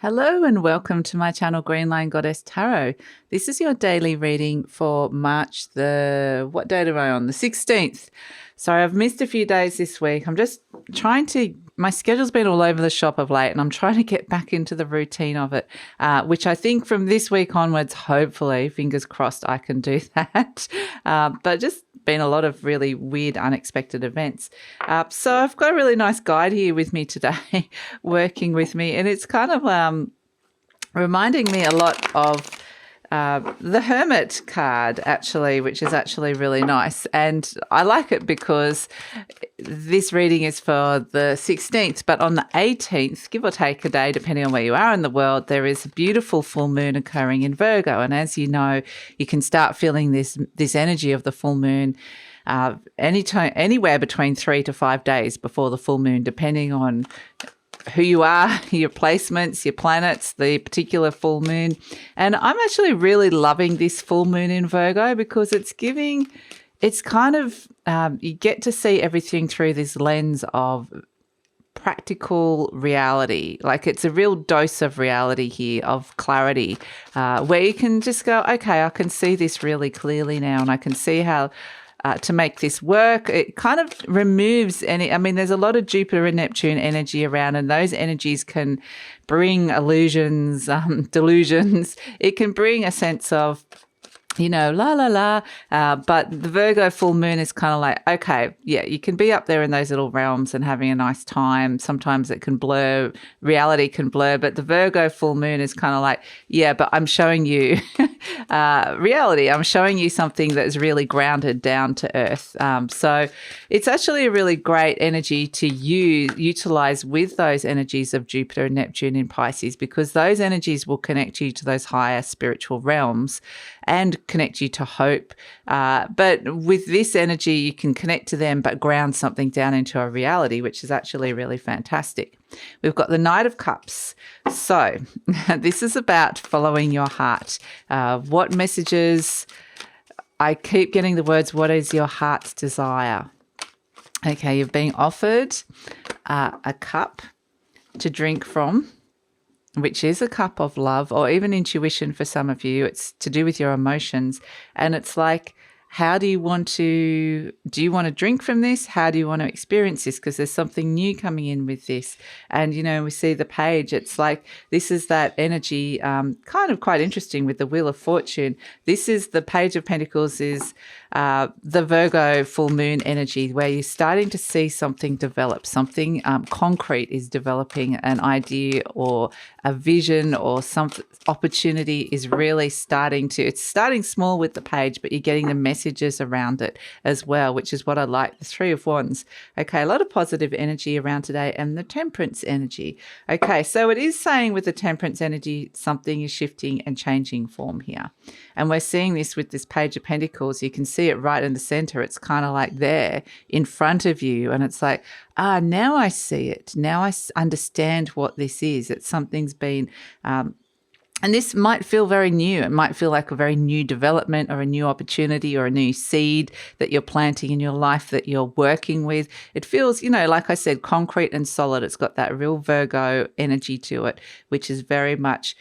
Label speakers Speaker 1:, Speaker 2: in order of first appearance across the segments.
Speaker 1: Hello and welcome to my channel GreenLion Goddess Tarot. This is your daily reading for March what date am I on? The 16th. Sorry, I've missed a few days this week. I'm just my schedule's been all over the shop of late and I'm trying to get back into the routine of it, which I think from this week onwards, hopefully, fingers crossed, I can do that. But just been a lot of really weird, unexpected events. So I've got a really nice guide here with me today, working with me, and it's kind of reminding me a lot of the Hermit card, actually, which is actually really nice. And I like it because this reading is for the 16th, but on the 18th, give or take a day, depending on where you are in the world, there is a beautiful full moon occurring in Virgo. And as you know, you can start feeling this energy of the full moon anywhere between 3 to 5 days before the full moon, depending on who you are, your placements, your planets, the particular full moon. And I'm actually really loving this full moon in Virgo because it's kind of, you get to see everything through this lens of practical reality. Like it's a real dose of reality here, of clarity, where you can just go, okay, I can see this really clearly now and I can see how to make this work. It kind of removes there's a lot of Jupiter and Neptune energy around, and those energies can bring illusions, delusions. It can bring a sense of, but the Virgo full moon is kind of like, okay, yeah, you can be up there in those little realms and having a nice time. Sometimes it can blur, reality can blur, but the Virgo full moon is kind of like, yeah, but I'm showing you reality. I'm showing you something that is really grounded down to earth. So it's actually a really great energy to utilize with those energies of Jupiter and Neptune in Pisces, because those energies will connect you to those higher spiritual realms and connect you to hope. But with this energy, you can connect to them, but ground something down into a reality, which is actually really fantastic. We've got the Knight of Cups. So this is about following your heart. What messages? I keep getting the words, what is your heart's desire? Okay, you're being offered a cup to drink from, which is a cup of love or even intuition for some of you. It's to do with your emotions. And it's like, do you want to drink from this? How do you want to experience this? Because there's something new coming in with this. And, we see the page. It's like, this is that energy, kind of quite interesting with the Wheel of Fortune. This is the Page of Pentacles is the Virgo full moon energy, where you're starting to see something develop, something concrete is developing, an idea or a vision or some opportunity is really it's starting small with the page, but you're getting the messages around it as well, which is what I like. The Three of Wands. Okay, a lot of positive energy around today, and the Temperance energy. Okay, so it is saying with the Temperance energy, something is shifting and changing form here. And we're seeing this with this Page of Pentacles. You can see it right in the center. It's kind of like there in front of you. And it's like, now I see it. Now I understand what this is. It's something's been, and this might feel very new. It might feel like a very new development or a new opportunity or a new seed that you're planting in your life that you're working with. It feels, like I said, concrete and solid. It's got that real Virgo energy to it, which is very much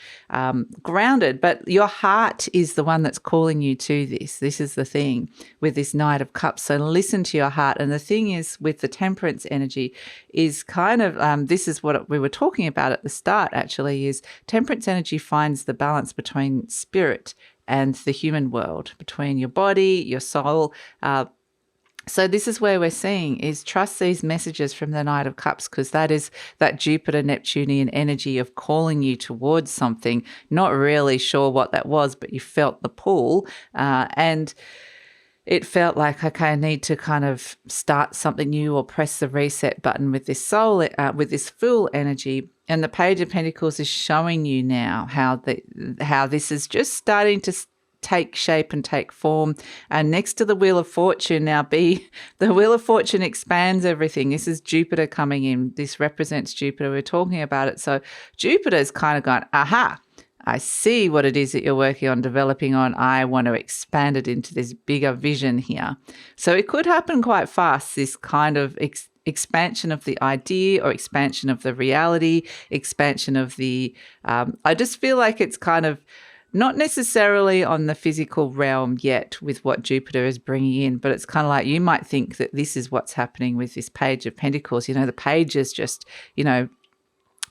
Speaker 1: grounded. But your heart is the one that's calling you to this. This is the thing with this Knight of Cups. So listen to your heart. And the thing is with the Temperance energy is kind of, this is what we were talking about at the start, actually, is Temperance energy finds the balance between spirit and the human world, between your body, your soul. So this is where we're seeing is trust these messages from the Knight of Cups, because that is that Jupiter Neptunian energy of calling you towards something, not really sure what that was, but you felt the pull, and it felt like, okay, I need to kind of start something new or press the reset button with this soul, with this full energy. And the Page of Pentacles is showing you now how this is just starting to take shape and take form. And next to the Wheel of Fortune the Wheel of Fortune expands everything. This is Jupiter coming in. This represents Jupiter. We're talking about it. So Jupiter's kind of gone, aha, I see what it is that you're working on, developing on. I want to expand it into this bigger vision here. So it could happen quite fast, this kind of expansion of the idea or expansion of the reality, expansion of the, I just feel like it's kind of not necessarily on the physical realm yet with what Jupiter is bringing in, but it's kind of like you might think that this is what's happening with this Page of Pentacles. The page is just,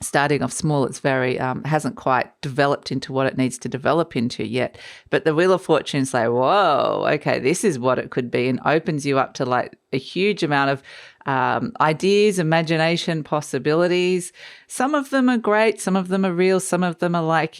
Speaker 1: starting off small. It's very hasn't quite developed into what it needs to develop into yet. But the Wheel of Fortune's like, whoa, okay, this is what it could be, and opens you up to like a huge amount of ideas, imagination, possibilities. Some of them are great, some of them are real, some of them are like,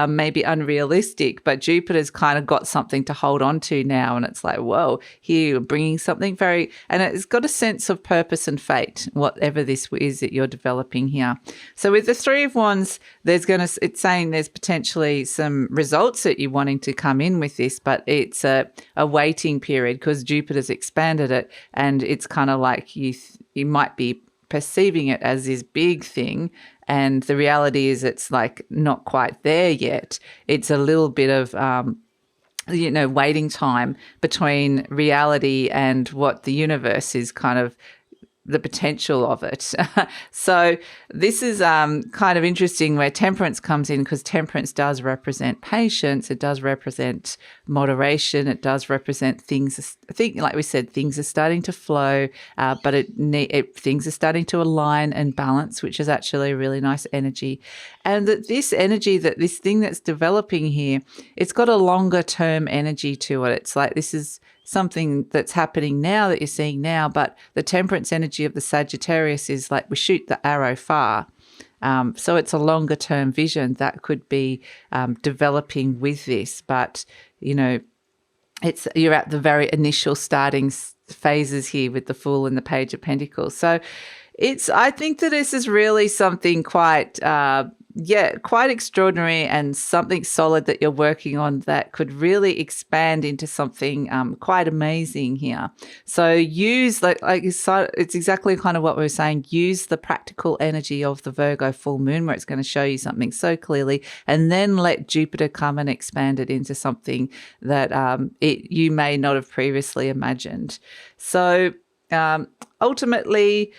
Speaker 1: maybe unrealistic, but Jupiter's kind of got something to hold on to now. And it's like, whoa, here you're bringing something very, and it's got a sense of purpose and fate, whatever this is that you're developing here. So with the Three of Wands, it's saying there's potentially some results that you're wanting to come in with this, but it's a waiting period because Jupiter's expanded it, and it's kind of like you might be perceiving it as this big thing, and the reality is it's like not quite there yet. It's a little bit of waiting time between reality and what the universe is kind of the potential of it. So this is kind of interesting where Temperance comes in, because Temperance does represent patience. It does represent moderation. It does represent things. I think, like we said, things are starting to flow, but things are starting to align and balance, which is actually a really nice energy. And that this energy, that this thing that's developing here, it's got a longer term energy to it. It's like this is something that's happening now that you're seeing now, but the Temperance energy of the Sagittarius is like we shoot the arrow far. So it's a longer term vision that could be developing with this, but you're at the very initial starting phases here with the Fool and the Page of Pentacles. So I think that this is really something quite extraordinary, and something solid that you're working on that could really expand into something quite amazing here. So use it's exactly kind of what we were saying. Use the practical energy of the Virgo full moon, where it's going to show you something so clearly, and then let Jupiter come and expand it into something that you may not have previously imagined. So ultimately,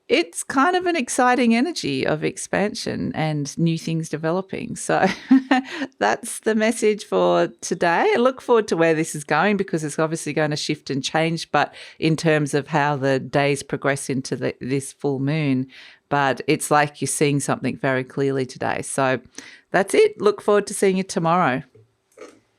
Speaker 1: it's kind of an exciting energy of expansion and new things developing. So that's the message for today. I look forward to where this is going, because it's obviously going to shift and change, but in terms of how the days progress into this full moon. But it's like you're seeing something very clearly today. So that's it. Look forward to seeing you tomorrow.